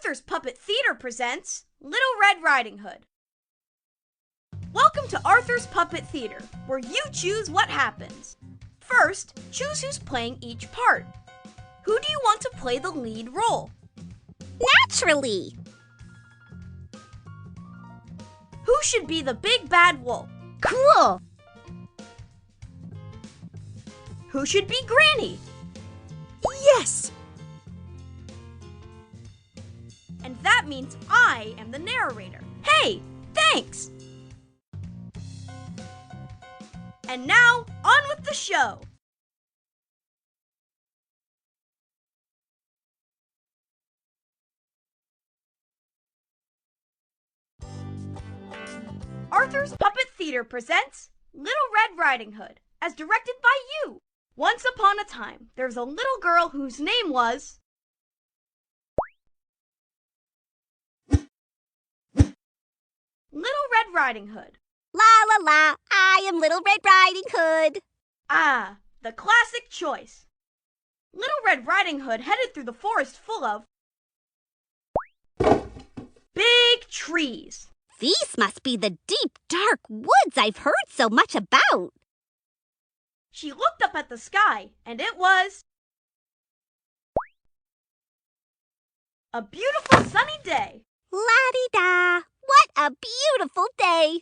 Arthur's Puppet Theater presents Little Red Riding Hood. Welcome to Arthur's Puppet Theater, where you choose what happens. First, choose who's playing each part. Who do you want to play the lead role? Naturally! Who should be the big bad wolf? Cool! Who should be Granny? Yes! And that means I am the narrator. Hey, thanks! And now, on with the show! Arthur's Puppet Theater presents Little Red Riding Hood, as directed by you. Once upon a time, there's a little girl whose name was... Little Red Riding Hood. La la la, I am Little Red Riding Hood. Ah, the classic choice. Little Red Riding Hood headed through the forest full of big trees. These must be the deep, dark woods I've heard so much about. She looked up at the sky, and it was a beautiful sunny day. La-di-da, what a beautiful day.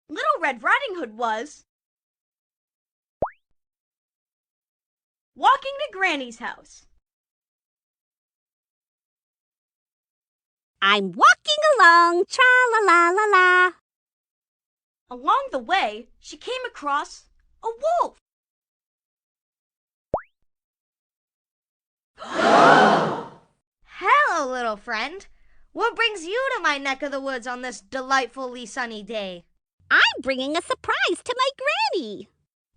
Little Red Riding Hood was walking to Granny's house. I'm walking along, tra-la-la-la-la. Along the way, she came across a wolf. Hello, little friend. What brings you to my neck of the woods on this delightfully sunny day? I'm bringing a surprise to my Granny.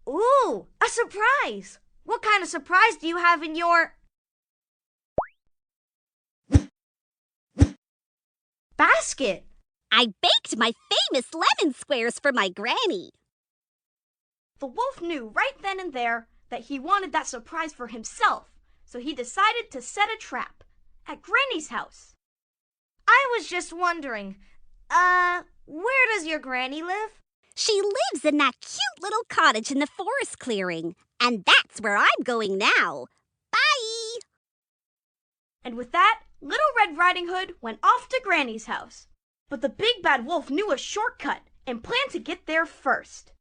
Ooh, a surprise! What kind of surprise do you have in your... basket? I baked my famous lemon squares for my Granny. The wolf knew right then and there that he wanted that surprise for himself, so he decided to set a trap at Granny's house. I was just wondering, where does your Granny live? She lives in that cute little cottage in the forest clearing, and that's where I'm going now. Bye! And with that, Little Red Riding Hood went off to Granny's house. But the big bad wolf knew a shortcut and planned to get there first.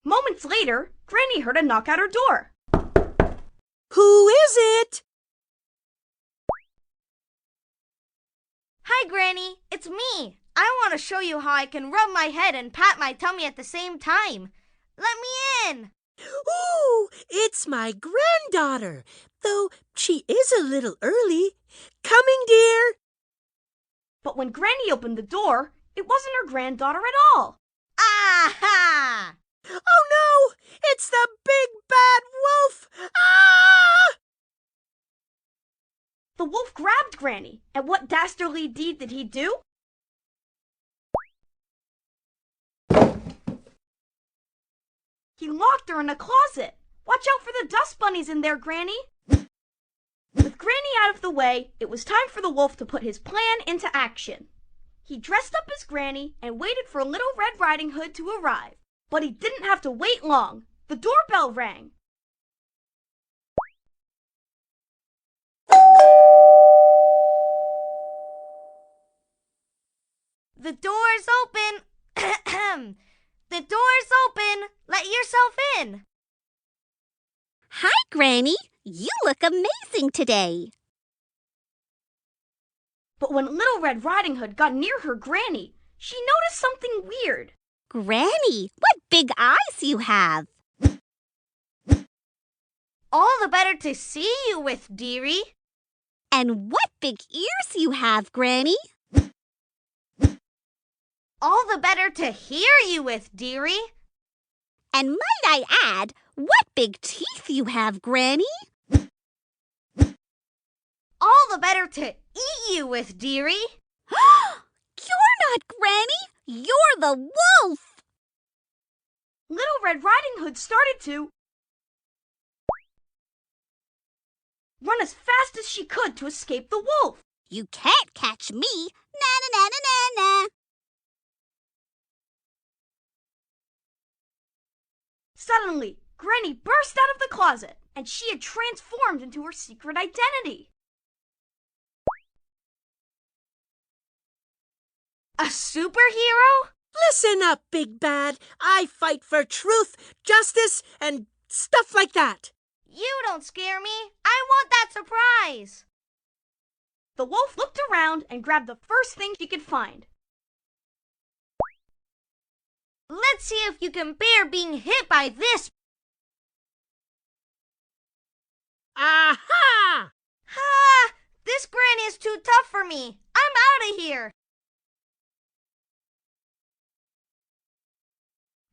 Moments later, Granny heard a knock at her door. Who is it? Hi, Granny. It's me. I want to show you how I can rub my head and pat my tummy at the same time. Let me in. Ooh, it's my granddaughter, though she is a little early. Coming, dear. But when Granny opened the door, it wasn't her granddaughter at all. Aha! Oh no, it's the big bad wolf. Ah! The wolf grabbed Granny, and what dastardly deed did he do? He locked her in a closet. Watch out for the dust bunnies in there, Granny. With Granny out of the way, it was time for the wolf to put his plan into action. He dressed up as Granny and waited for Little Red Riding Hood to arrive. But he didn't have to wait long. The doorbell rang. The door's open. The door's open. Let yourself in. Hi, Granny. You look amazing today. But when Little Red Riding Hood got near her Granny, she noticed something weird. Granny, what big eyes you have. All the better to see you with, dearie. And what big ears you have, Granny. All the better to hear you with, dearie. And might I add, what big teeth you have, Granny. All the better to eat you with, dearie. You're not Granny. You're the wolf. Little Red Riding Hood started to run as fast as she could to escape the wolf. You can't catch me. Na-na-na-na-na-na. Suddenly, Granny burst out of the closet, and she had transformed into her secret identity. A superhero? Listen up, Big Bad. I fight for truth, justice, and stuff like that. You don't scare me. I want that surprise. The wolf looked around and grabbed the first thing she could find. Let's see if you can bear being hit by this. Aha! Ha! This granny is too tough for me. I'm out of here.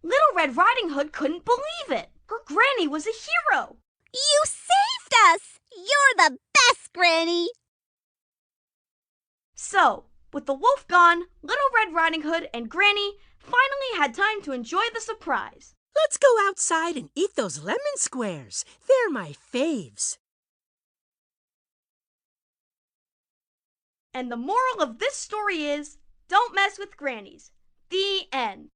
Little Red Riding Hood couldn't believe it. Her granny was a hero. You saved us! You're the best, Granny! So, with the wolf gone, Little Red Riding Hood and Granny finally had time to enjoy the surprise. Let's go outside and eat those lemon squares. They're my faves. And the moral of this story is, don't mess with grannies. The end.